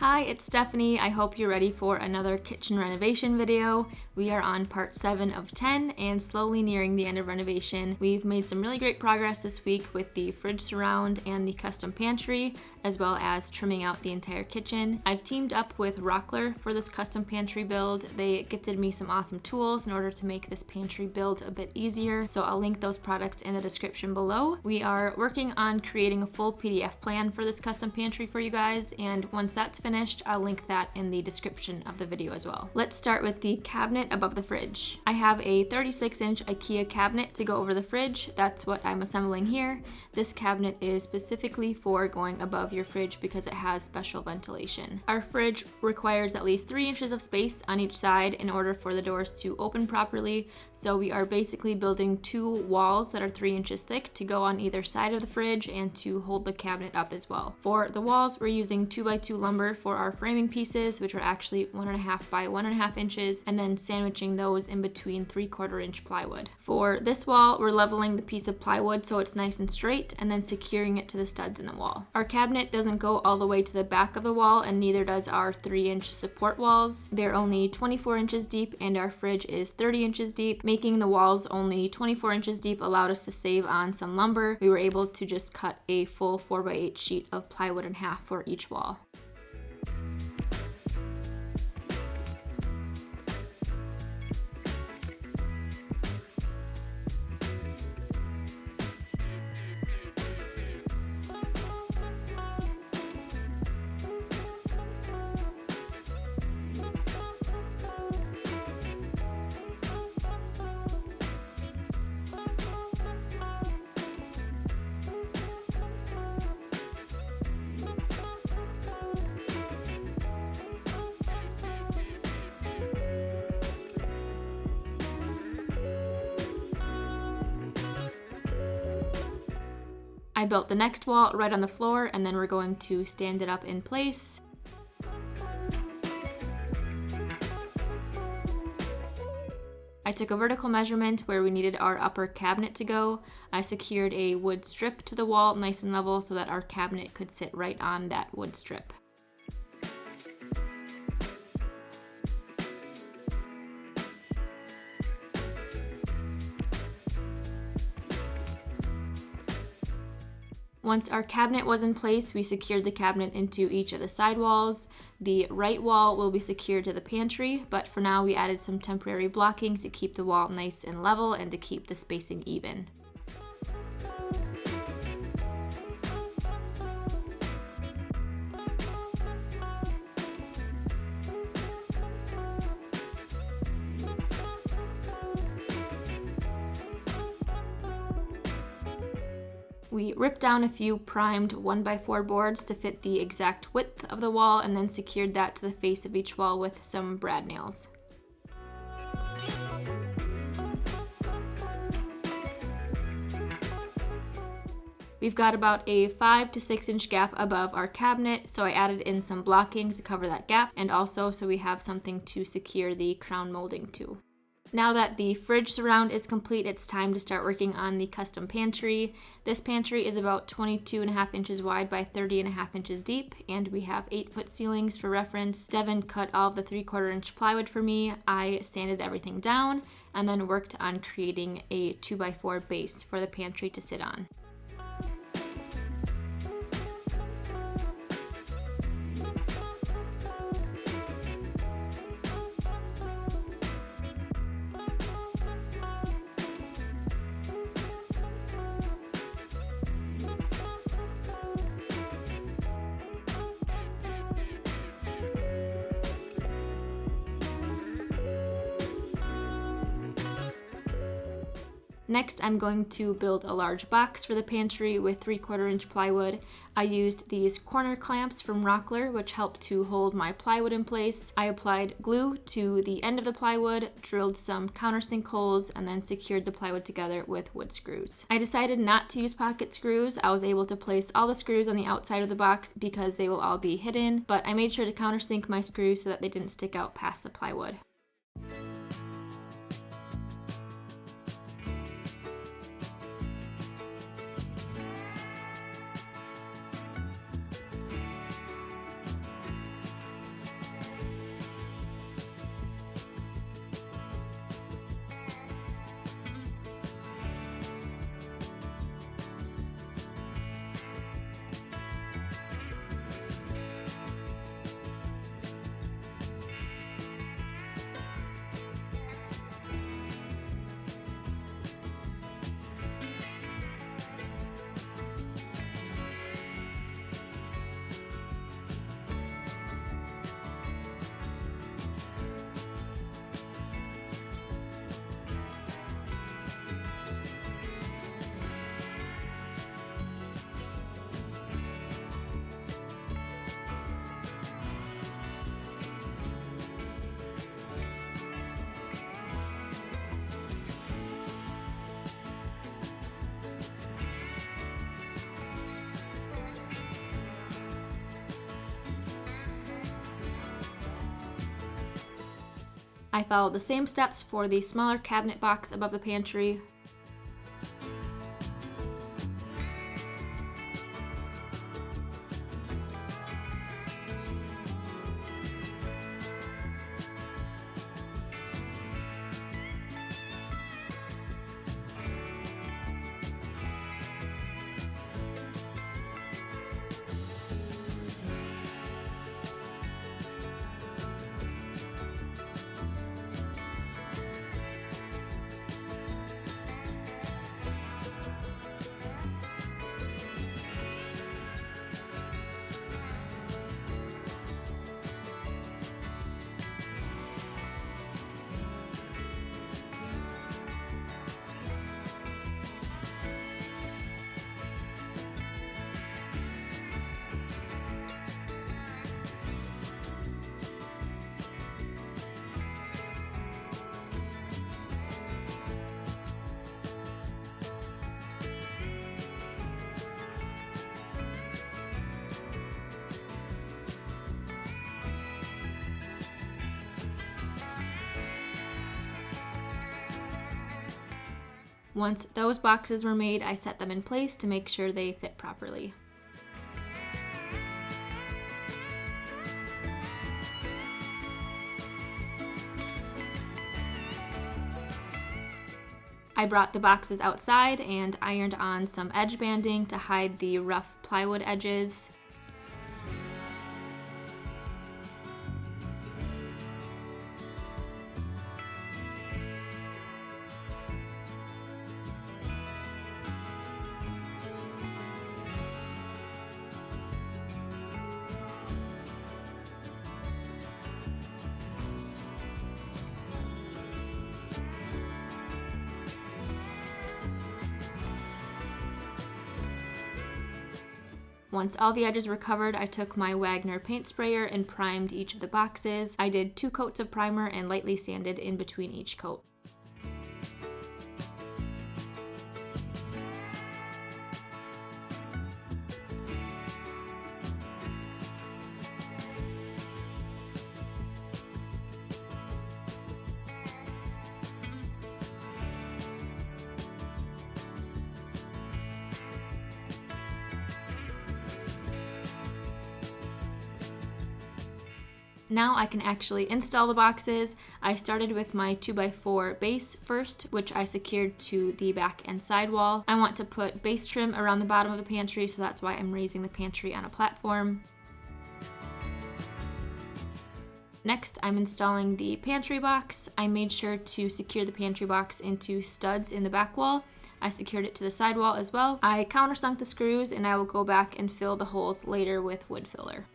Hi, it's Stephanie. I hope you're ready for another kitchen renovation video. We are on part 7 of 10 and slowly nearing the end of renovation. We've made some really great progress this week with the fridge surround and the custom pantry, as well as trimming out the entire kitchen. I've teamed up with Rockler for this custom pantry build. They gifted me some awesome tools in order to make this pantry build a bit easier, so I'll link those products in the description below. We are working on creating a full PDF plan for this custom pantry for you guys, and once that's finished, I'll link that in the description of the video as well. Let's start with the cabinet above the fridge. I have a 36-inch IKEA cabinet to go over the fridge. That's what I'm assembling here. This cabinet is specifically for going above your fridge because it has special ventilation. Our fridge requires at least 3 inches of space on each side in order for the doors to open properly, so we are basically building 2 walls that are 3 inches thick to go on either side of the fridge and to hold the cabinet up as well. For the walls, we're using 2x2 lumber for our framing pieces, which are actually 1.5 by 1.5 inches, and then sandwiching those in between 3/4 inch plywood. For this wall, we're leveling the piece of plywood so it's nice and straight, and then securing it to the studs in the wall. Our cabinet doesn't go all the way to the back of the wall, and neither does our 3-inch support walls. They're only 24 inches deep, and our fridge is 30 inches deep. Making the walls only 24 inches deep allowed us to save on some lumber. We were able to just cut a full 4x8 sheet of plywood in half for each wall. I built the next wall right on the floor, and then we're going to stand it up in place. I took a vertical measurement where we needed our upper cabinet to go. I secured a wood strip to the wall nice and level so that our cabinet could sit right on that wood strip. Once our cabinet was in place, we secured the cabinet into each of the side walls. The right wall will be secured to the pantry, but for now we added some temporary blocking to keep the wall nice and level and to keep the spacing even. We ripped down a few primed 1x4 boards to fit the exact width of the wall and then secured that to the face of each wall with some brad nails. We've got about a 5 to 6 inch gap above our cabinet, so I added in some blocking to cover that gap, and also so we have something to secure the crown molding to. Now that the fridge surround is complete, it's time to start working on the custom pantry. This pantry is about 22.5 inches wide by 30.5 inches deep, and we have 8-foot ceilings for reference. Devin cut all of the 3/4 inch plywood for me. I sanded everything down and then worked on creating a 2x4 base for the pantry to sit on. Next, I'm going to build a large box for the pantry with 3/4 inch plywood. I used these corner clamps from Rockler, which help to hold my plywood in place. I applied glue to the end of the plywood, drilled some countersink holes, and then secured the plywood together with wood screws. I decided not to use pocket screws. I was able to place all the screws on the outside of the box because they will all be hidden, but I made sure to countersink my screws so that they didn't stick out past the plywood. I followed the same steps for the smaller cabinet box above the pantry. Once those boxes were made, I set them in place to make sure they fit properly. I brought the boxes outside and ironed on some edge banding to hide the rough plywood edges. Once all the edges were covered, I took my Wagner paint sprayer and primed each of the boxes. I did 2 coats of primer and lightly sanded in between each coat. Now I can actually install the boxes. I started with my 2x4 base first, which I secured to the back and side wall. I want to put base trim around the bottom of the pantry, so that's why I'm raising the pantry on a platform. Next, I'm installing the pantry box. I made sure to secure the pantry box into studs in the back wall. I secured it to the side wall as well. I countersunk the screws, and I will go back and fill the holes later with wood filler.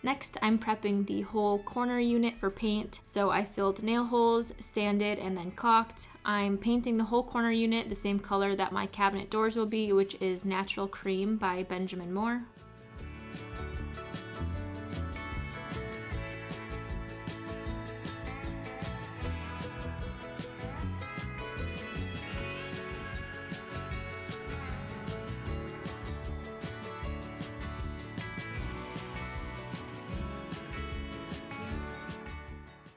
Next, I'm prepping the whole corner unit for paint. So I filled nail holes, sanded, and then caulked. I'm painting the whole corner unit the same color that my cabinet doors will be, which is Natural Cream by Benjamin Moore.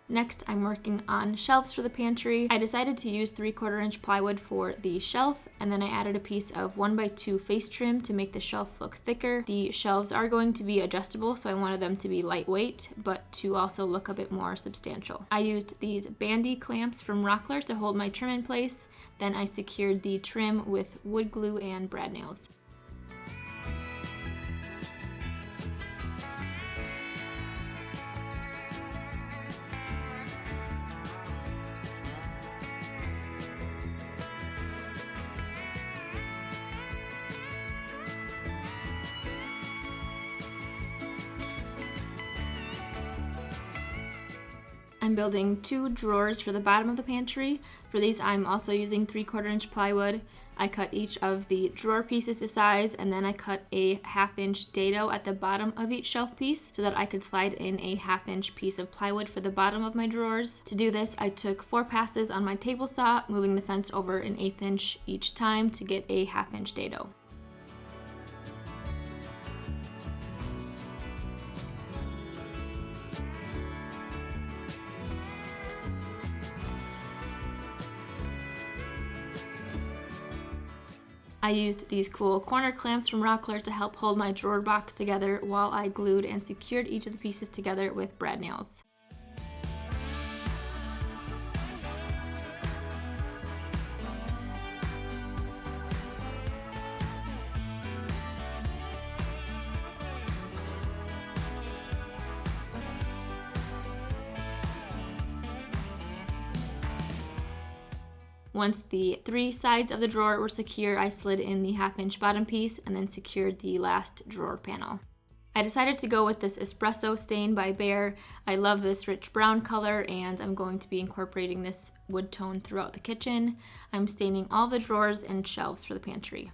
Next, I'm working on shelves for the pantry. I decided to use 3/4 inch plywood for the shelf, and then I added a piece of 1x2 face trim to make the shelf look thicker. The shelves are going to be adjustable, so I wanted them to be lightweight, but to also look a bit more substantial. I used these bandy clamps from Rockler to hold my trim in place. Then I secured the trim with wood glue and brad nails. I'm building 2 drawers for the bottom of the pantry. For these, I'm also using 3/4 inch plywood. I cut each of the drawer pieces to size, and then I cut a 1/2 inch dado at the bottom of each shelf piece so that I could slide in a 1/2 inch piece of plywood for the bottom of my drawers. To do this, I took 4 passes on my table saw, moving the fence over 1/8 inch each time to get a 1/2 inch dado. I used these cool corner clamps from Rockler to help hold my drawer box together while I glued and secured each of the pieces together with brad nails. Once the 3 sides of the drawer were secure, I slid in the 1/2 inch bottom piece and then secured the last drawer panel. I decided to go with this espresso stain by Behr. I love this rich brown color, and I'm going to be incorporating this wood tone throughout the kitchen. I'm staining all the drawers and shelves for the pantry.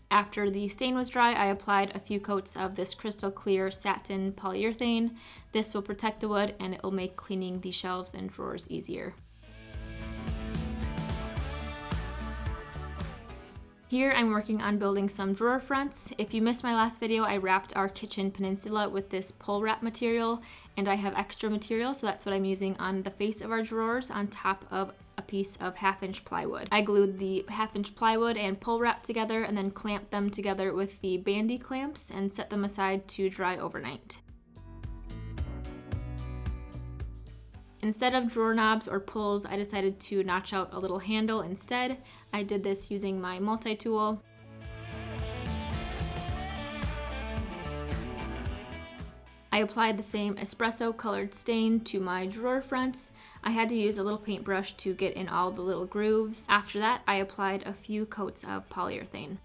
After the stain was dry, I applied a few coats of this crystal clear satin polyurethane. This will protect the wood and it will make cleaning the shelves and drawers easier. Here I'm working on building some drawer fronts. If you missed my last video, I wrapped our kitchen peninsula with this pole wrap material, and I have extra material, so that's what I'm using on the face of our drawers on top of a piece of 1/2 inch plywood. I glued the 1/2 inch plywood and pole wrap together and then clamped them together with the bandy clamps and set them aside to dry overnight. Instead of drawer knobs or pulls, I decided to notch out a little handle instead. I did this using my multi-tool. I applied the same espresso colored stain to my drawer fronts. I had to use a little paintbrush to get in all the little grooves. After that, I applied a few coats of polyurethane.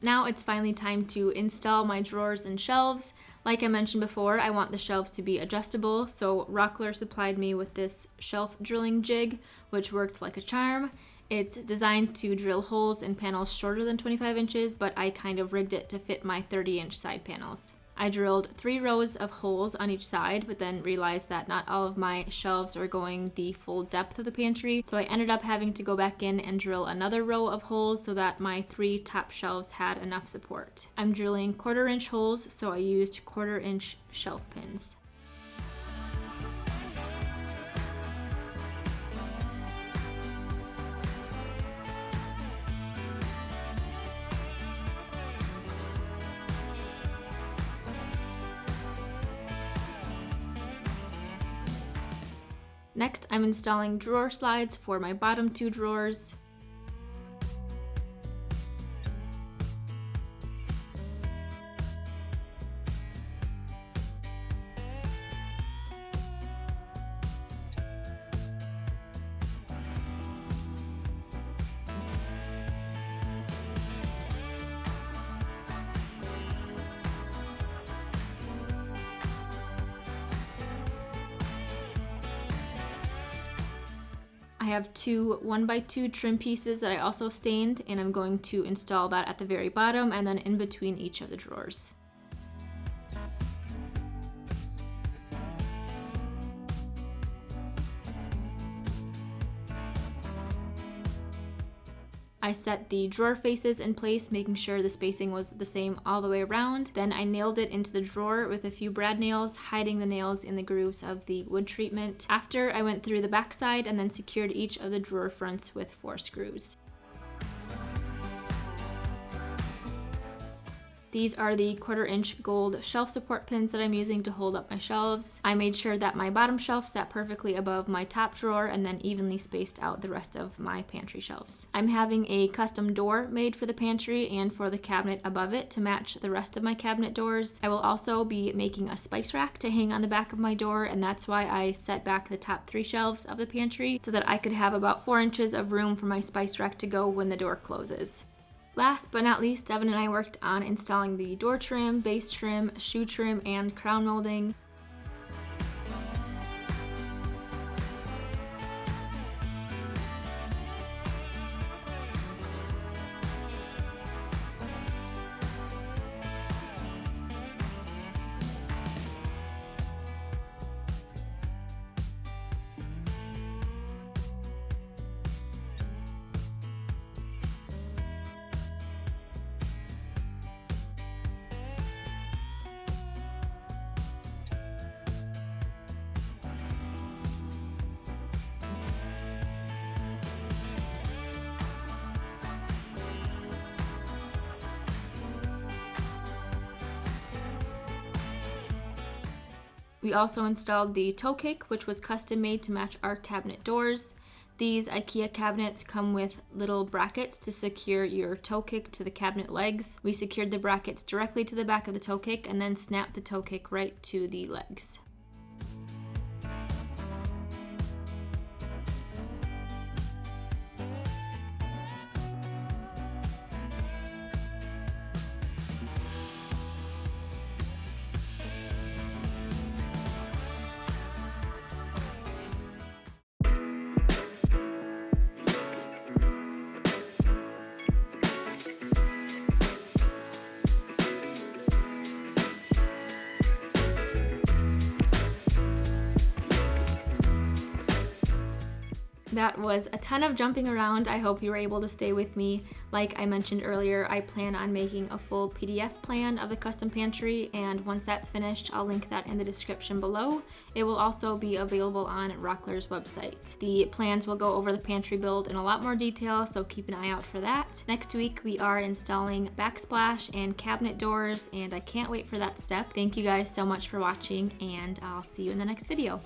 Now it's finally time to install my drawers and shelves. Like I mentioned before, I want the shelves to be adjustable, so Rockler supplied me with this shelf drilling jig, which worked like a charm. It's designed to drill holes in panels shorter than 25 inches, but I kind of rigged it to fit my 30-inch side panels. I drilled 3 rows of holes on each side, but then realized that not all of my shelves are going the full depth of the pantry, so I ended up having to go back in and drill another row of holes so that my 3 top shelves had enough support. I'm drilling 1/4 inch holes, so I used 1/4 inch shelf pins. Next, I'm installing drawer slides for my bottom 2 drawers. I have 2 1x2 trim pieces that I also stained, and I'm going to install that at the very bottom and then in between each of the drawers. I set the drawer faces in place, making sure the spacing was the same all the way around. Then I nailed it into the drawer with a few brad nails, hiding the nails in the grooves of the wood treatment. After, I went through the back side and then secured each of the drawer fronts with 4 screws. These are the 1/4-inch gold shelf support pins that I'm using to hold up my shelves. I made sure that my bottom shelf sat perfectly above my top drawer and then evenly spaced out the rest of my pantry shelves. I'm having a custom door made for the pantry and for the cabinet above it to match the rest of my cabinet doors. I will also be making a spice rack to hang on the back of my door, and that's why I set back the top 3 shelves of the pantry so that I could have about 4 inches of room for my spice rack to go when the door closes. Last but not least, Devin and I worked on installing the door trim, base trim, shoe trim, and crown molding. We also installed the toe kick, which was custom made to match our cabinet doors. These IKEA cabinets come with little brackets to secure your toe kick to the cabinet legs. We secured the brackets directly to the back of the toe kick and then snapped the toe kick right to the legs. That was a ton of jumping around. I hope you were able to stay with me. Like I mentioned earlier, I plan on making a full PDF plan of the custom pantry, and once that's finished, I'll link that in the description below. It will also be available on Rockler's website. The plans will go over the pantry build in a lot more detail, so keep an eye out for that. Next week, we are installing backsplash and cabinet doors, and I can't wait for that step. Thank you guys so much for watching, and I'll see you in the next video.